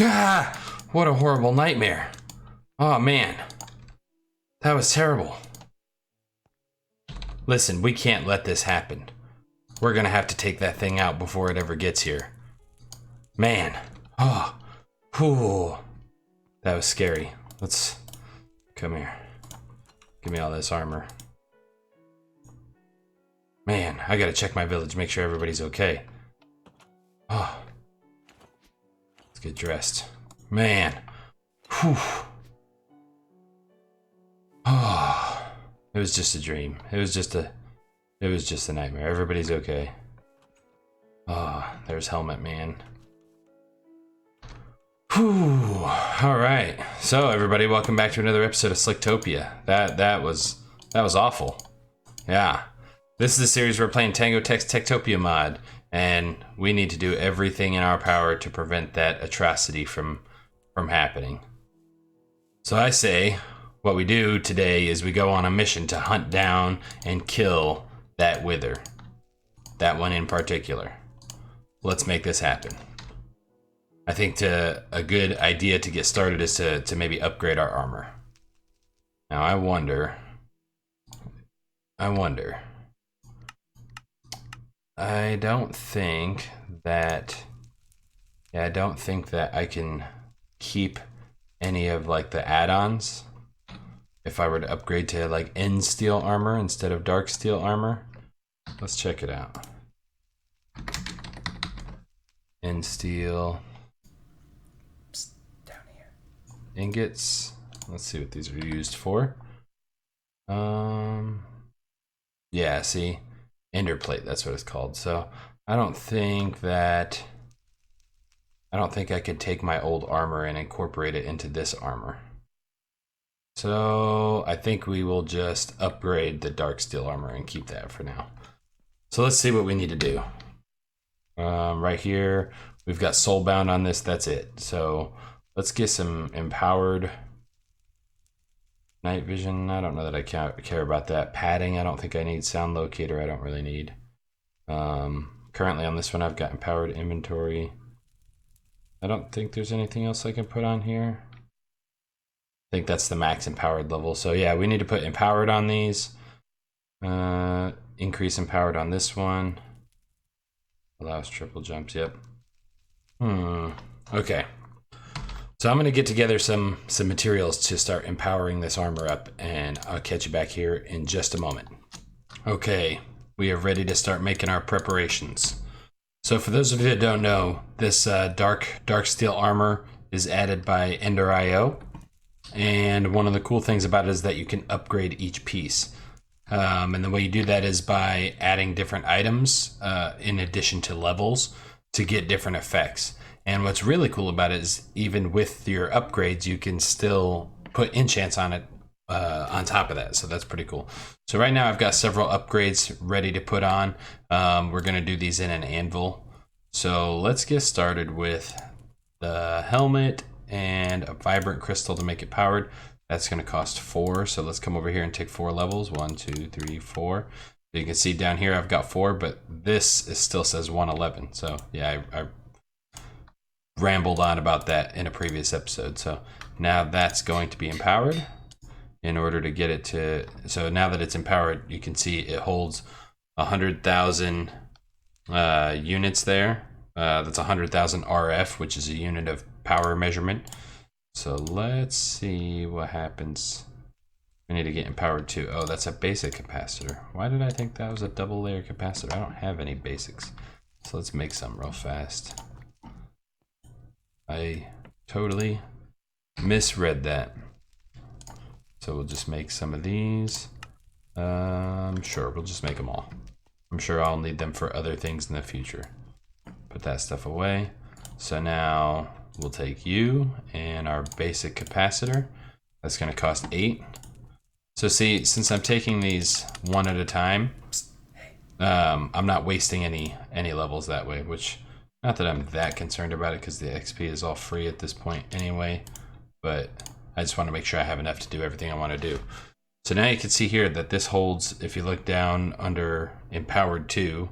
Ah, what a horrible nightmare. Oh man, that was terrible. Listen, we can't let this happen. We're gonna have to take that thing out before it ever gets here. Man, oh, whew. That was scary. Let's, come here. Give me all this armor. Man, I gotta check my village, make sure everybody's okay. Oh. Let's get dressed. Man. Whew. Oh. It was just a dream. It was just a nightmare. Everybody's okay. Oh, there's Helmet Man. Whew. Alright. So everybody, welcome back to another episode of SlickTopia. That was awful. Yeah. This is the series we're playing Tango Tech's TekTopia mod, and we need to do everything in our power to prevent that atrocity from happening. So I say, what we do today is we go on a mission to hunt down and kill that wither. That one in particular. Let's make this happen. I think a good idea to get started is to maybe upgrade our armor. Now I wonder. I don't think that I can keep any of like the add-ons if I were to upgrade to like end steel armor instead of dark steel armor. Let's check it out. End steel. Psst, down here. Ingots. Let's see what these are used for. Yeah, see? Ender plate, that's what it's called. So I don't think I could take my old armor and incorporate it into this armor. So I think we will just upgrade the dark steel armor and keep that for now. So let's see what we need to do. Right here, we've got soulbound on this, that's it. So let's get some empowered night vision. I don't know that I care about that. Padding, I don't think I need. Sound locator, I don't really need. Currently on this one, I've got empowered inventory. I don't think there's anything else I can put on here. I think that's the max empowered level. So yeah, we need to put empowered on these. Increase empowered on this one. Allows triple jumps, yep. Okay. So I'm gonna get together some materials to start empowering this armor up, and I'll catch you back here in just a moment. Okay, we are ready to start making our preparations. So for those of you that don't know, this dark steel armor is added by EnderIO, and one of the cool things about it is that you can upgrade each piece. And the way you do that is by adding different items in addition to levels to get different effects. And what's really cool about it is even with your upgrades, you can still put enchants on it on top of that. So that's pretty cool. So right now I've got several upgrades ready to put on. We're going to do these in an anvil. So let's get started with the helmet and a vibrant crystal to make it powered. That's going to cost 4. So let's come over here and take 4 levels. 1, 2, 3, 4. You can see down here I've got 4, but this still says 111. So yeah, I rambled on about that in a previous episode. So now that's going to be empowered in order to get it to, so now that it's empowered, you can see it holds 100,000 units there. That's 100,000 RF, which is a unit of power measurement. So let's see what happens. We need to get empowered too. Oh, that's a basic capacitor. Why did I think that was a double layer capacitor? I don't have any basics. So let's make some real fast. I totally misread that. So we'll just make some of these. Sure, we'll just make them all. I'm sure I'll need them for other things in the future. Put that stuff away. So now we'll take you and our basic capacitor. That's going to cost 8. So see, since I'm taking these one at a time, I'm not wasting any levels that way, which, not that I'm that concerned about it because the XP is all free at this point anyway, but I just want to make sure I have enough to do everything I want to do. So now you can see here that this holds, if you look down under empowered 2,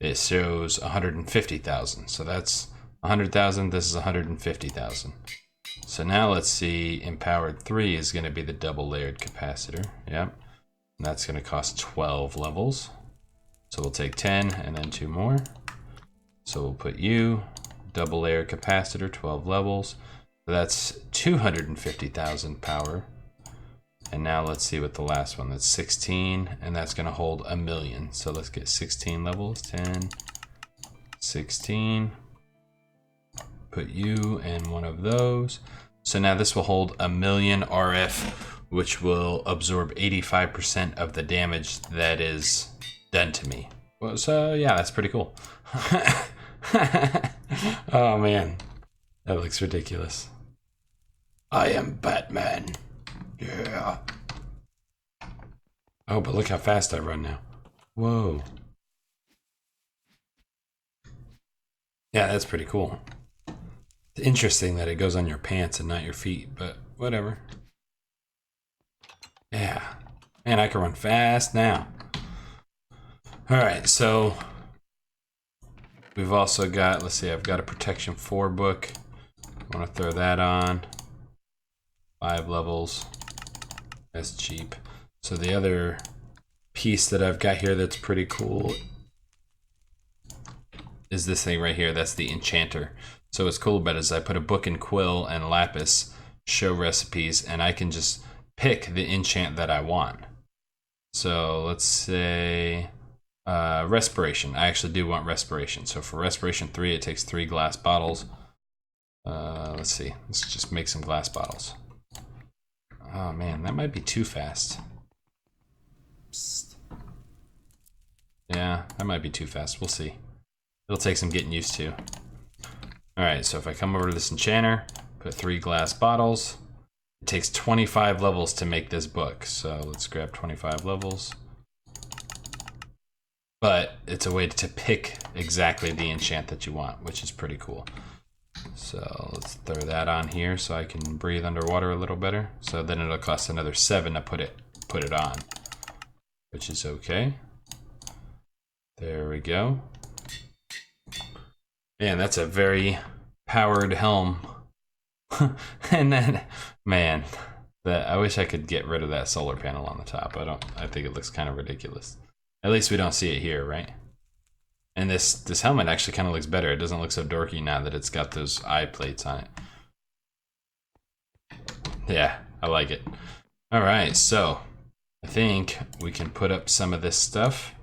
it shows 150,000. So that's 100,000. This is 150,000. So now let's see, empowered 3 is going to be the double layered capacitor. Yep. And that's going to cost 12 levels. So we'll take 10 and then 2 more. So we'll put you, double layered capacitor, 12 levels. So that's 250,000 power. And now let's see what the last one, that's 16, and that's going to hold 1,000,000. So let's get 16 levels, 10, 16. Put you in one of those. So now this will hold 1,000,000 RF, which will absorb 85% of the damage that is done to me. Well, so yeah, that's pretty cool. Oh man, that looks ridiculous. I am Batman. Yeah. Oh, but look how fast I run now. Whoa. Yeah, that's pretty cool. It's interesting that it goes on your pants and not your feet, but whatever. Yeah. Man, I can run fast now. Alright, so we've also got, let's see, I've got a Protection 4 book. I want to throw that on. 5 levels. That's cheap. So the other piece that I've got here that's pretty cool is this thing right here. That's the Enchanter. So what's cool about it is I put a book and quill and lapis, show recipes, and I can just pick the enchant that I want. So let's say respiration. I actually do want respiration. So for respiration 3, it takes 3 glass bottles. Let's see. Let's just make some glass bottles. Oh man, that might be too fast. Psst. Yeah, that might be too fast. We'll see. It'll take some getting used to. Alright, so if I come over to this enchanter, put 3 glass bottles. It takes 25 levels to make this book. So let's grab 25 levels. But it's a way to pick exactly the enchant that you want, which is pretty cool. So let's throw that on here so I can breathe underwater a little better. So then it'll cost another 7 to put it on, which is okay. There we go. Man, that's a very powered helm. And then, man, I wish I could get rid of that solar panel on the top. I think it looks kind of ridiculous. At least we don't see it here, right? And this helmet actually kind of looks better. It doesn't look so dorky now that it's got those eye plates on it. Yeah, I like it. All right, so I think we can put up some of this stuff.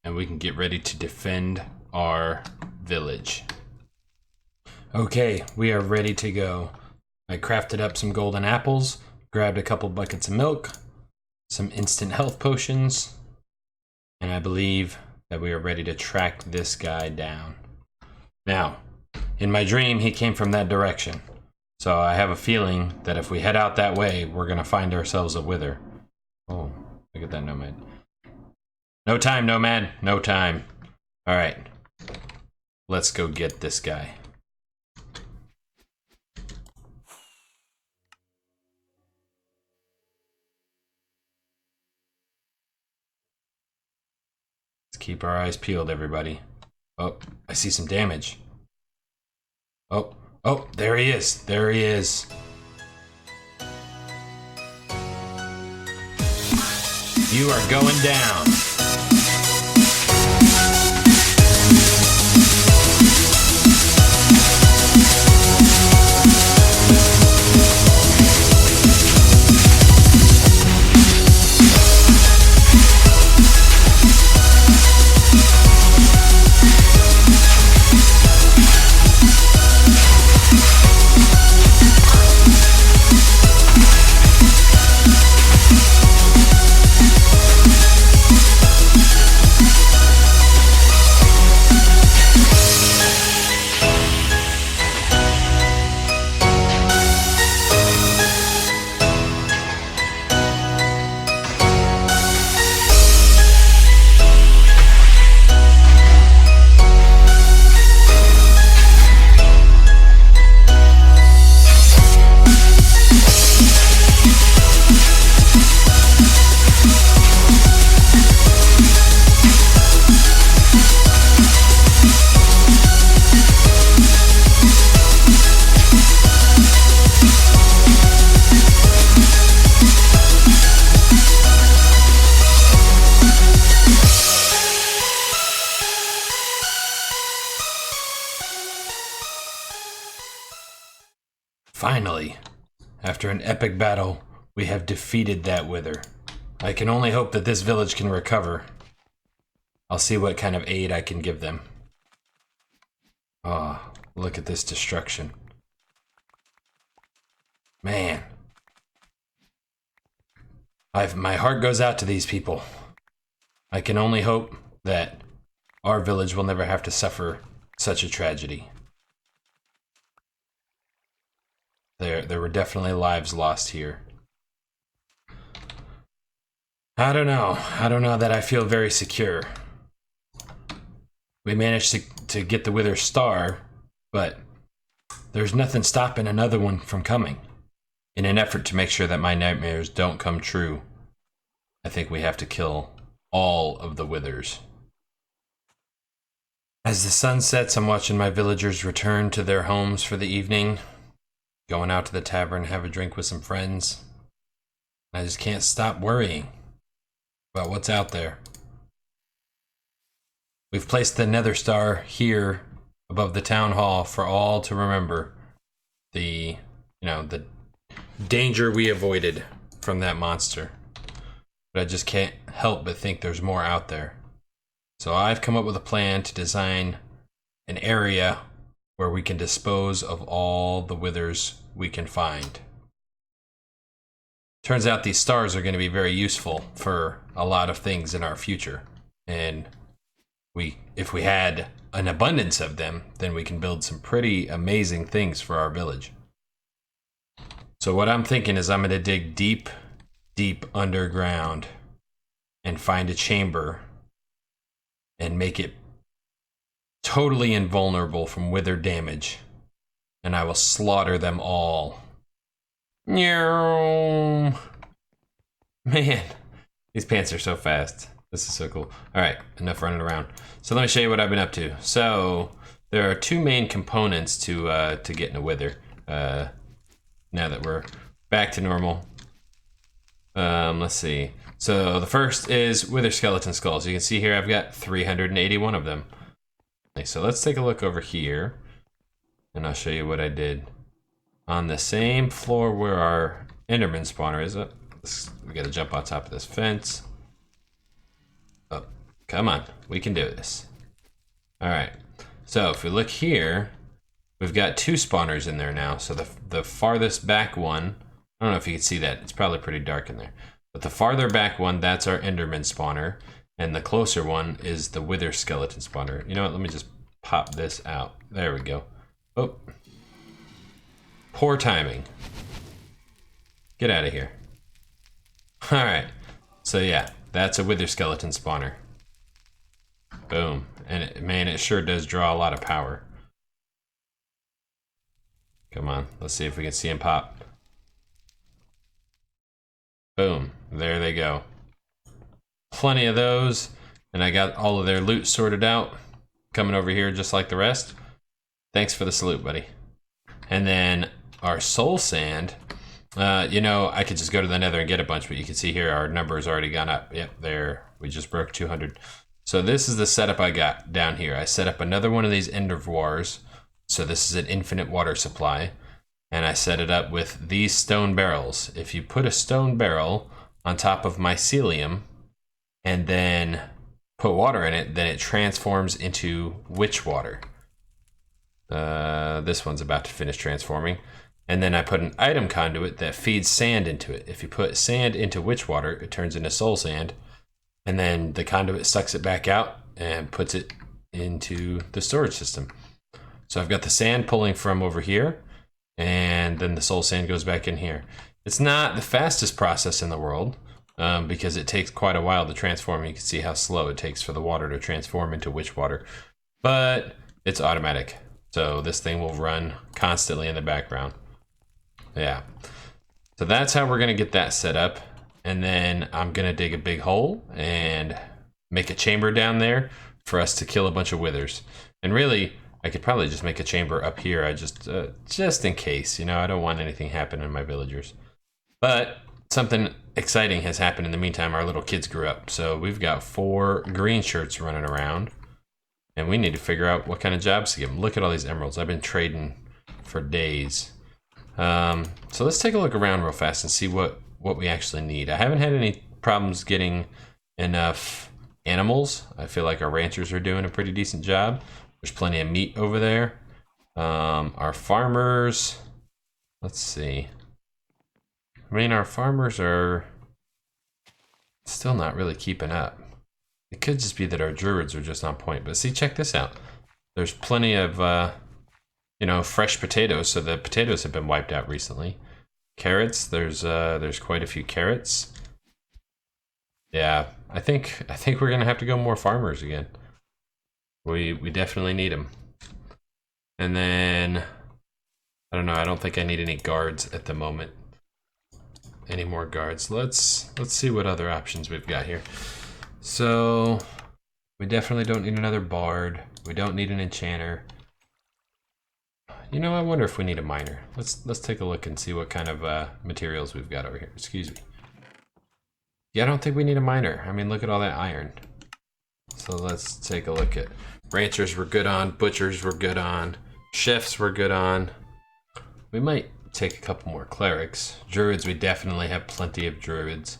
And we can get ready to defend our village. Okay, we are ready to go. I crafted up some golden apples, grabbed a couple buckets of milk, some instant health potions, and I believe that we are ready to track this guy down. Now, in my dream, he came from that direction. So I have a feeling that if we head out that way, we're gonna find ourselves a wither. Oh, look at that nomad. No time, nomad, no time. All right, let's go get this guy. Let's keep our eyes peeled, everybody. Oh, I see some damage. Oh, there he is, there he is. You are going down. Finally, after an epic battle, we have defeated that wither. I can only hope that this village can recover. I'll see what kind of aid I can give them. Oh, look at this destruction. Man. My heart goes out to these people. I can only hope that our village will never have to suffer such a tragedy. There were definitely lives lost here. I don't know that I feel very secure. We managed to get the Wither Star, but there's nothing stopping another one from coming. In an effort to make sure that my nightmares don't come true, I think we have to kill all of the Withers. As the sun sets, I'm watching my villagers return to their homes for the evening, going out to the tavern, have a drink with some friends. I just can't stop worrying about what's out there. We've placed the Nether Star here above the town hall for all to remember the danger we avoided from that monster. But I just can't help but think there's more out there. So I've come up with a plan to design an area where we can dispose of all the withers we can find. Turns out these stars are going to be very useful for a lot of things in our future. And if we had an abundance of them, then we can build some pretty amazing things for our village. So what I'm thinking is I'm going to dig deep, deep underground and find a chamber and make it totally invulnerable from wither damage. And I will slaughter them all. Man, these pants are so fast. This is so cool. All right, enough running around. So let me show you what I've been up to. So there are two main components to getting a wither. Now that we're back to normal. Let's see. So the first is wither skeleton skulls. You can see here I've got 381 of them. So let's take a look over here, and I'll show you what I did. On the same floor where our Enderman spawner is, we gotta jump on top of this fence. Oh, come on, we can do this. All right, so if we look here, we've got two spawners in there now. So the farthest back one, I don't know if you can see that, it's probably pretty dark in there. But the farther back one, that's our Enderman spawner. And the closer one is the Wither skeleton spawner. You know what, let me just pop this out. There we go. Oh. Poor timing. Get out of here. Alright. So yeah, that's a Wither skeleton spawner. Boom. And man, it sure does draw a lot of power. Come on, let's see if we can see him pop. Boom. There they go. Plenty of those. And I got all of their loot sorted out. Coming over here just like the rest. Thanks for the salute, buddy. And then our soul sand. I could just go to the nether and get a bunch, but you can see here our number has already gone up. Yep, there. We just broke 200. So this is the setup I got down here. I set up another one of these Endervoirs. So this is an infinite water supply. And I set it up with these stone barrels. If you put a stone barrel on top of mycelium and then put water in it, then it transforms into witch water. This one's about to finish transforming. And then I put an item conduit that feeds sand into it. If you put sand into witch water, it turns into soul sand. And then the conduit sucks it back out and puts it into the storage system. So I've got the sand pulling from over here, and then the soul sand goes back in here. It's not the fastest process in the world, because it takes quite a while to transform. You can see how slow it takes for the water to transform into witch water. But it's automatic. So this thing will run constantly in the background. Yeah. So that's how we're going to get that set up. And then I'm going to dig a big hole and make a chamber down there for us to kill a bunch of withers. And really, I could probably just make a chamber up here. I just in case, I don't want anything happening to my villagers. But something exciting has happened in the meantime. Our little kids grew up. So we've got 4 green shirts running around. And we need to figure out what kind of jobs to give them. Look at all these emeralds. I've been trading for days. So let's take a look around real fast and see what we actually need. I haven't had any problems getting enough animals. I feel like our ranchers are doing a pretty decent job. There's plenty of meat over there. Our farmers, let's see. I mean, our farmers are still not really keeping up. It could just be that our druids are just on point. But see, check this out. There's plenty of, you know, fresh potatoes. So the potatoes have been wiped out recently. Carrots, there's quite a few carrots. Yeah, I think we're gonna have to go more farmers again. We definitely need them. And then I don't know. I don't think I need any guards at the moment. Any more guards? Let's see what other options we've got here. So we definitely don't need another bard. We don't need an enchanter. You know, I wonder if we need a miner. Let's take a look and see what kind of materials we've got over here. Excuse me. Yeah, I don't think we need a miner. I mean, look at all that iron. So let's take a look at ranchers we're good on, butchers we're good on, chefs we're good on. We might take a couple more clerics. Druids, we definitely have plenty of druids.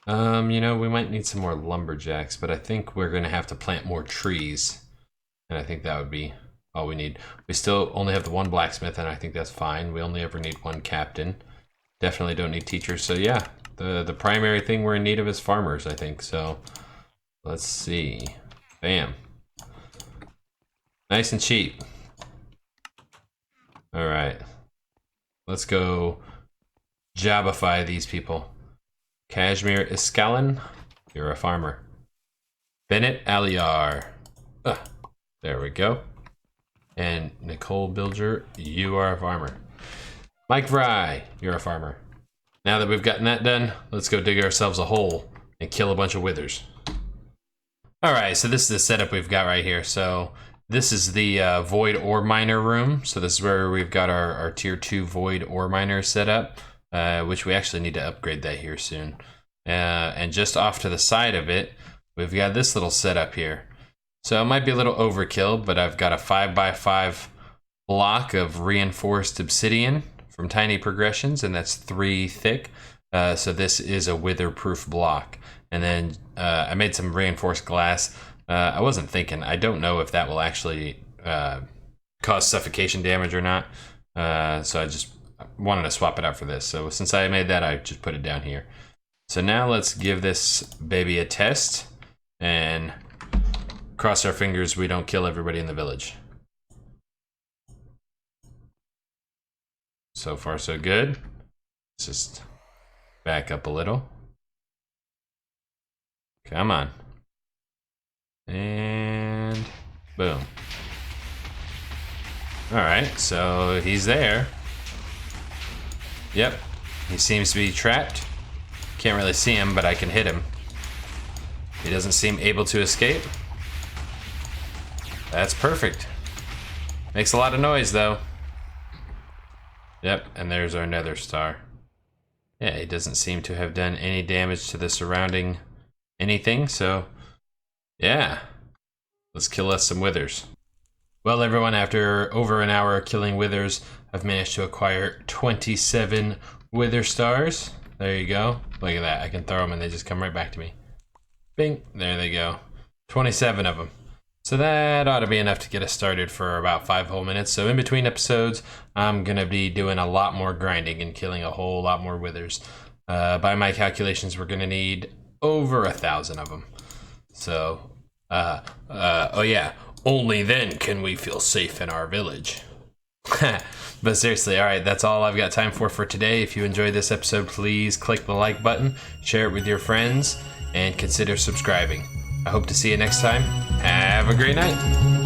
You know, we might need some more lumberjacks, but I think we're gonna have to plant more trees. And I think that would be all we need. We still only have the one blacksmith, and I think that's fine. We only ever need one captain. Definitely don't need teachers. So yeah, the primary thing we're in need of is farmers, I think. So let's see. Bam. Nice and cheap. All right. Let's go jobify these people. Kashmir Iskalan, you're a farmer. Bennett Aliar. There we go. And Nicole Bilger, you are a farmer. Mike Fry, you're a farmer. Now that we've gotten that done, let's go dig ourselves a hole and kill a bunch of withers. All right, so this is the setup we've got right here. So this is the void ore miner room. So this is where we've got our tier 2 void ore miner set up, which we actually need to upgrade that here soon. And just off to the side of it, we've got this little setup here. So it might be a little overkill, but I've got a 5x5 block of reinforced obsidian from Tiny Progressions, and that's 3 thick. So this is a wither-proof block. And then I made some reinforced glass. I wasn't thinking, I don't know if that will actually cause suffocation damage or not. So I just wanted to swap it out for this. So since I made that, I just put it down here. So now let's give this baby a test and cross our fingers we don't kill everybody in the village. So far so good. Let's just back up a little. Come on. And boom. Alright, so he's there. Yep, he seems to be trapped. Can't really see him, but I can hit him. He doesn't seem able to escape. That's perfect. Makes a lot of noise though. Yep, and there's our nether star. Yeah, he doesn't seem to have done any damage to the surrounding anything, so yeah. Let's kill us some withers. Well everyone, after over an hour killing withers, I've managed to acquire 27 wither stars. There you go. Look at that, I can throw them and they just come right back to me. Bing, there they go. 27 of them. So that ought to be enough to get us started for about 5 whole minutes. So in between episodes, I'm gonna be doing a lot more grinding and killing a whole lot more withers. By my calculations, we're gonna need over 1,000 of them. So, oh yeah, only then can we feel safe in our village. But seriously, all right, that's all I've got time for today. If you enjoyed this episode, please click the like button, share it with your friends, and consider subscribing. I hope to see you next time. Have a great night.